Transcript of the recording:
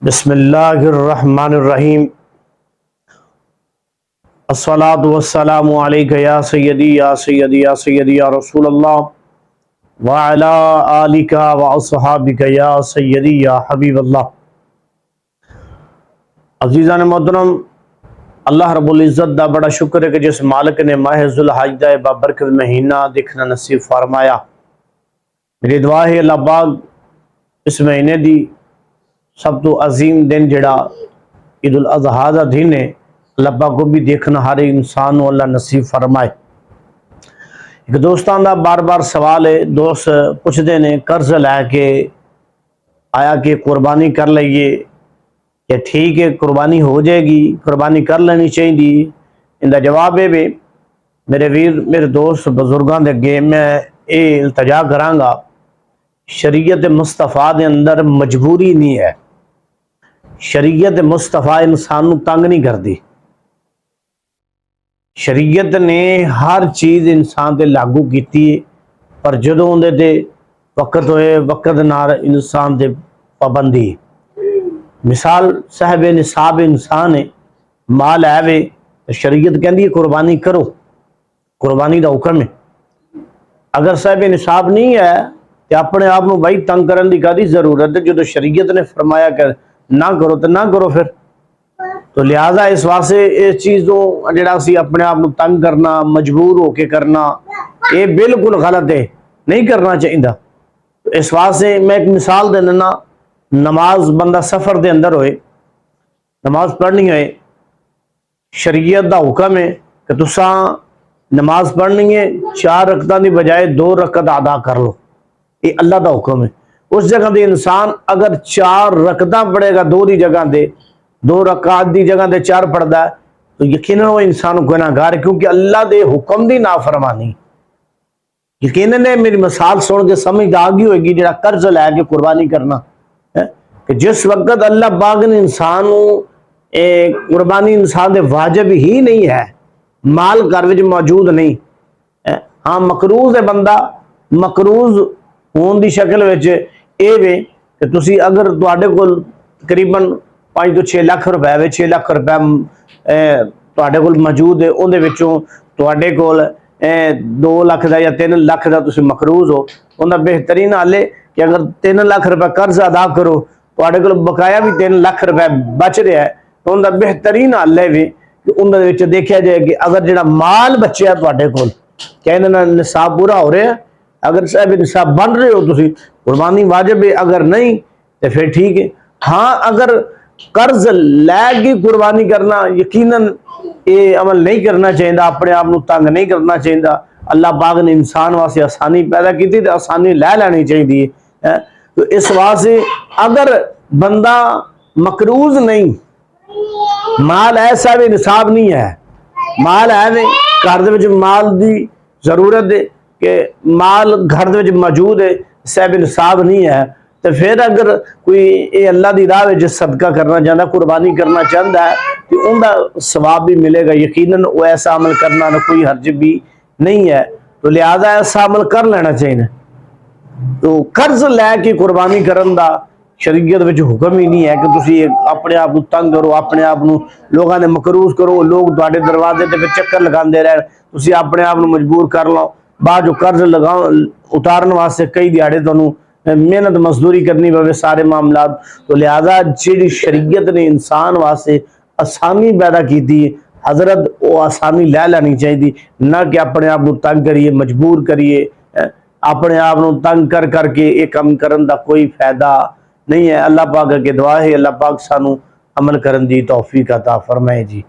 बिस्मिल्लाहिर्रहमानिर्रहीम। अस्सलातु वस्सलामु अलैका या सय्यदी या सय्यदी या सय्यदी या रसूल अल्लाह व अला आलिका व अस्हाबिका या सय्यदी या हबीब अल्लाह। अजीज़ान मोहतरम, अल्लाह रब्बुल इज़्ज़त दा बड़ा शुक्र है कि जिस मालिक ने माह ज़ुल्हज दा बाबरकत महीना देखना नसीब फरमाया। मेरी दुआ है अल्लाह पाक इस महीने दी सब तो अजीम दिन जड़ा ईद उल अज़हा का दिन है, अल्लाह पाक को भी देखना हर इंसान को अल्लाह नसीब फरमाए। एक दोस्तों का बार बार सवाल है, दोस्त पूछते ने कर्ज लैके आया कि कुर्बानी कर लीए कि ठीक है कुर्बानी हो जाएगी, कुर्बानी कर लेनी चाहिए। इनका जवाब है भी मेरे वीर मेरे दोस्त बुजुर्गों के अगे मैं ये इल्तजा करांगा, शरीयत मुस्तफ़ा के अंदर मजबूरी नहीं है। शरीयत मुस्तफ़ा इंसान को तंग नहीं करती। शरीयत ने हर चीज़ इंसान से लागू की, पर जो उन्हें वक़्त होए वक़्त नाल इंसान से पाबंदी। मिसाल साहब निसाब इंसान है, माल है वे तो शरीयत कहती है कुर्बानी करो, कुर्बानी का हुक्म है। अगर साहब निसाब नहीं है तो अपने आप को भाई तंग करने की कादी जरूरत है। जो शरीयत ने फरमाया कर ना करो तो ना करो फिर। तो लिहाजा इस वास्ते इस चीज़ को जरा अपने आप को तंग करना, मजबूर होके करना, ये बिल्कुल गलत है, नहीं करना चाहिए। तो इस वास्ते मैं एक मिसाल दे देना, नमाज बंदा सफ़र के अंदर होए, नमाज पढ़नी होए, शरीयत का हुक्म है कि तुसा नमाज पढ़नी है, 4 रकअतां की बजाय 2 रकअत अदा कर लो, ये अल्लाह का हुक्म है। उस जगह दे इंसान अगर 4 रकअतां पढ़ेगा, 2 की जगह दे 2 रकात की जगह दे 4 पढ़ता है तो यकीनन वो इंसान गुनाहगार है, क्योंकि अल्लाह के हुक्म की नाफरमानी। यकीनन ने मेरी मिसाल सुन के समझ आ गई होगी जरा कर्ज लैके कुर्बानी करना है कि जिस वक्त अल्लाह पाक ने इंसान कुर्बानी इंसान दे वाजिब ही नहीं है, माल घर में मौजूद नहीं है। हाँ मकरूज है, बंदा मकरूज होने की शक्ल ये वे कि तुसी अगर तुहाडे कोल तकरीबन 5 तो 6 लाख रुपए वे 6 लाख रुपए तुहाडे कोल मौजूद है, उहदे विचों तुहाडे कोल 2 लाख का या 3 लाख का तुसी मकरूज हो, उनका बेहतरीन हाल है कि अगर 3 लाख रुपए कर्ज अदा करो, तुहाडे कोल बकाया भी 3 लाख रुपए बच रहा है, तो उनका बेहतरीन हाल है भी कि उन्होंने देखा जाए कि अगर जो माल बचे तुहाडे कोल कहने निसाब पूरा हो रहा है, अगर साहब निसाब बन रहे हो तुसी कुर्बानी वाजिब है, अगर नहीं तो फिर ठीक है। हाँ अगर कर्ज लैके कुर्बानी करना यकीनन ये अमल नहीं करना चाहिए, अपने आप को तंग नहीं करना चाहिए। अल्लाह पाक ने इंसान वास्ते आसानी पैदा की तो आसानी लै लैनी चाहिए है। तो इस वास्ते अगर बंदा मकरूज नहीं, माल ऐसा भी निसाब नहीं है, माल है नहीं घर दे माल की जरूरत है कि माल घर दे मौजूद है, साहब निसाब नहीं है, तो फिर अगर कोई ये अल्लाह की राह में सदका करना चाहता, कुर्बानी करना चाहता है तो उनका सवाब भी मिलेगा। यकीनन वो ऐसा अमल करना ना कोई हर्ज भी नहीं है, तो लिहाजा ऐसा अमल कर लेना चाहिए। तो कर्ज लैके कुर्बानी करन दा शरीयत में हुक्म ही नहीं है कि तुसी अपने आप को तंग करो, अपने आप को लोगों ने मकरूज करो, लोग तुहाडे दरवाजे ते चक्कर लगाते रहे, तुसी अपने आप को मजबूर कर लो। बाद जो कर्ज लगाओ उतारने वास्ते कई दिहाड़े तुहानू मेहनत मजदूरी करनी पवे सारे मामला। तो लिहाजा जी शरीयत ने इंसान वास्ते आसानी पैदा की हजरत वो आसानी लै लैनी चाहिए, ना कि अपने आप को तंग करिए मजबूर करिए। अपने आप को तंग कर करके ये काम करने का कोई फायदा नहीं है। अल्लाह पाक अगे दुआ है, अल्लाह पाक सानू अमल करने की तौफीक अता फरमाए जी।